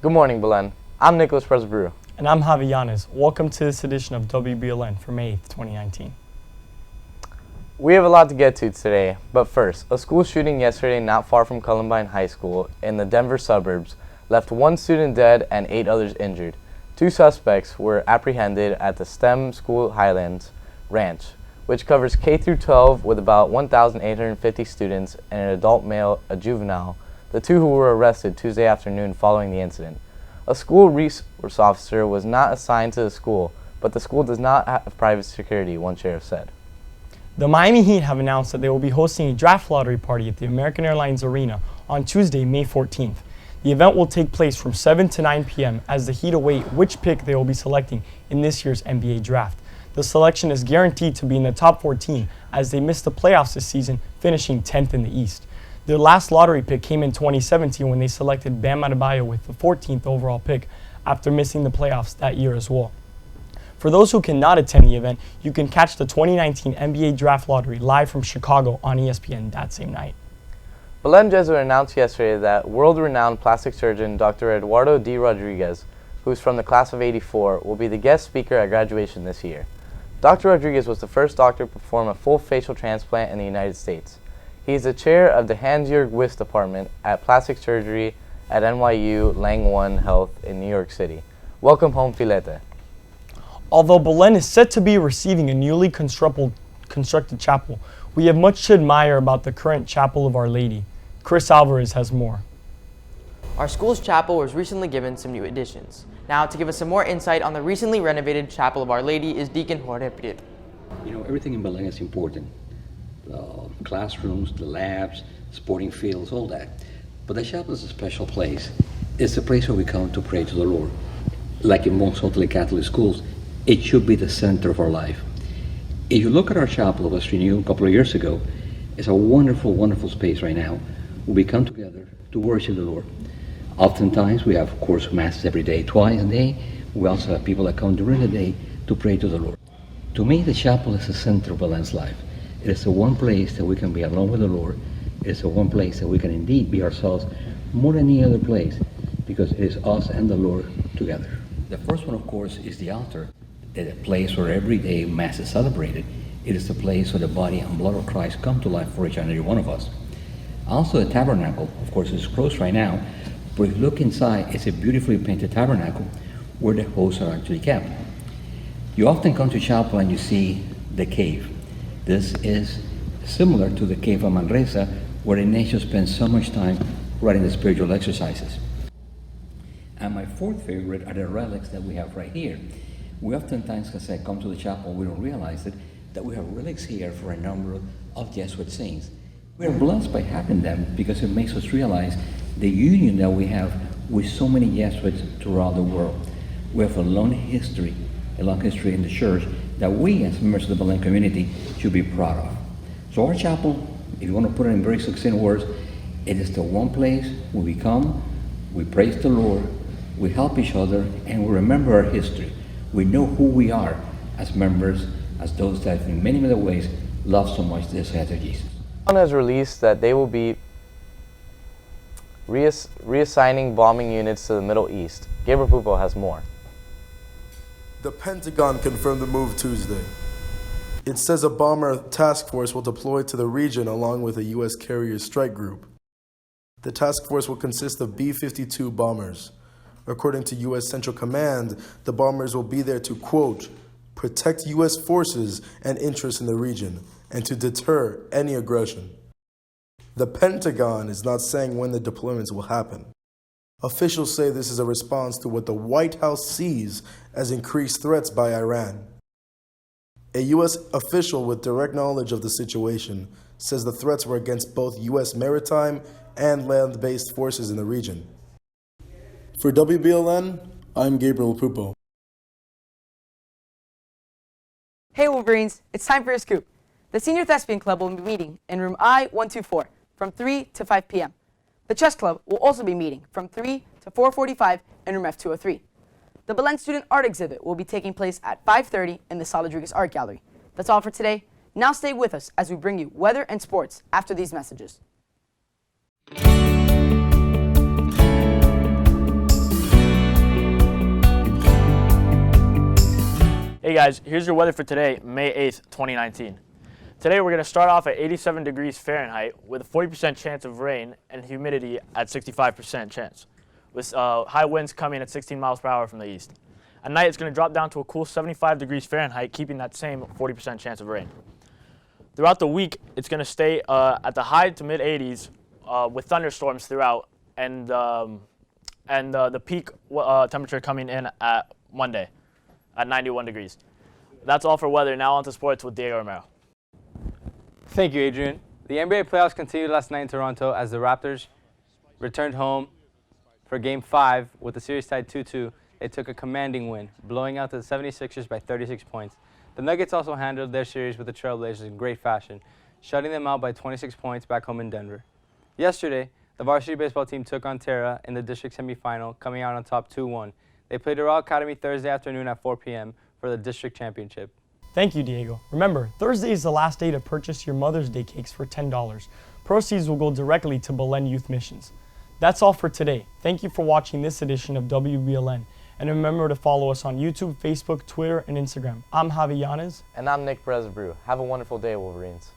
Good morning, Belen. I'm Nicholas Presbrew. And I'm Javi Yanez. Welcome to this edition of WBLN for May 8th, 2019. We have a lot to get to today, but first, a school shooting yesterday not far from Columbine High School in the Denver suburbs left one student dead and 8 others injured. 2 suspects were apprehended at the STEM School Highlands Ranch, which covers K through 12 with about 1,850 students and an adult male, a juvenile, the 2 who were arrested Tuesday afternoon following the incident. A school resource officer was not assigned to the school, but the school does not have private security, one sheriff said. The Miami Heat have announced that they will be hosting a draft lottery party at the American Airlines Arena on Tuesday, May 14th. The event will take place from 7 to 9 p.m. as the Heat await which pick they will be selecting in this year's NBA draft. The selection is guaranteed to be in the top 14 as they missed the playoffs this season, finishing 10th in the East. Their last lottery pick came in 2017 when they selected Bam Adebayo with the 14th overall pick after missing the playoffs that year as well. For those who cannot attend the event, you can catch the 2019 NBA Draft Lottery live from Chicago on ESPN that same night. Belen Jesuit announced yesterday that world-renowned plastic surgeon Dr. Eduardo D. Rodriguez, who is from the class of '84, will be the guest speaker at graduation this year. Dr. Rodriguez was the first doctor to perform a full facial transplant in the United States. He is the chair of the Hans-Jörg Wyss Department at Plastic Surgery at NYU Langone Health in New York City. Welcome home, Filete. Although Belen is set to be receiving a newly constructed chapel, we have much to admire about the current Chapel of Our Lady. Chris Alvarez has more. Our school's chapel was recently given some new additions. Now, to give us some more insight on the recently renovated Chapel of Our Lady is Deacon Jorge Prieto. Everything in Belen is important. Classrooms, the labs, sporting fields, all that. But the chapel is a special place. It's a place where we come to pray to the Lord. Like in most Catholic schools, it should be the center of our life. If you look at our chapel that was renewed a couple of years ago, it's a wonderful, wonderful space right now where we come together to worship the Lord. Oftentimes we have, of course, masses every day, twice a day. We also have people that come during the day to pray to the Lord. To me, the chapel is the center of Belen's life. It is the one place that we can be alone with the Lord. It is the one place that we can indeed be ourselves more than any other place, because it is us and the Lord together. The first one, of course, is the altar. It's a place where every day Mass is celebrated. It is the place where the body and blood of Christ come to life for each and every one of us. Also, the tabernacle, of course, is closed right now, but if you look inside, it's a beautifully painted tabernacle where the hosts are actually kept. You often come to chapel and you see the cave. This is similar to the cave of Manresa, where the nation spends so much time writing the spiritual exercises. And my fourth favorite are the relics that we have right here. We oftentimes, as I come to the chapel, we don't realize it, that we have relics here for a number of Jesuit saints. We are blessed by having them because it makes us realize the union that we have with so many Jesuits throughout the world. We have a long history in the church that we as members of the Belen community should be proud of. So our chapel, if you want to put it in very succinct words, it is the one place where we come, we praise the Lord, we help each other, and we remember our history. We know who we are as members, as those that in many other ways love so much the Saint of Jesus. One has released that they will be reassigning bombing units to the Middle East. Gabriel Pupo has more. The Pentagon confirmed the move Tuesday. It says a bomber task force will deploy to the region along with a U.S. carrier strike group. The task force will consist of B-52 bombers. According to U.S. Central Command, the bombers will be there to, quote, protect U.S. forces and interests in the region and to deter any aggression. The Pentagon is not saying when the deployments will happen. Officials say this is a response to what the White House sees as increased threats by Iran. A U.S. official with direct knowledge of the situation says the threats were against both U.S. maritime and land-based forces in the region. For WBLN, I'm Gabriel Pupo. Hey Wolverines, it's time for your scoop. The Senior Thespian Club will be meeting in room I-124 from 3 to 5 p.m. The Chess Club will also be meeting from 3 to 4:45 in room F203. The Belen Student Art Exhibit will be taking place at 5:30 in the Saladrigas Art Gallery. That's all for today. Now stay with us as we bring you weather and sports after these messages. guys, here's your weather for today, May 8th, 2019. Today we're going to start off at 87 degrees Fahrenheit with a 40% chance of rain and humidity at 65% chance, with high winds coming at 16 miles per hour from the east. At night it's going to drop down to a cool 75 degrees Fahrenheit, keeping that same 40% chance of rain. Throughout the week, it's going to stay at the high to mid 80s with thunderstorms throughout, and the peak temperature coming in at Monday at 91 degrees. That's all for weather. Now on to sports with Diego Romero. Thank you, Adrian. The NBA playoffs continued last night in Toronto as the Raptors returned home for Game 5 with the series tied 2-2. They took a commanding win, blowing out the 76ers by 36 points. The Nuggets also handled their series with the Trailblazers in great fashion, shutting them out by 26 points back home in Denver. Yesterday, the varsity baseball team took on Terra in the district semifinal, coming out on top 2-1. They played at Royal Academy Thursday afternoon at 4 p.m. for the district championship. Thank you, Diego. Remember, Thursday is the last day to purchase your Mother's Day cakes for $10. Proceeds will go directly to Belen Youth Missions. That's all for today. Thank you for watching this edition of WBLN. And remember to follow us on YouTube, Facebook, Twitter, and Instagram. I'm Javi Yanez. And I'm Nick Perez-Brew. Have a wonderful day, Wolverines.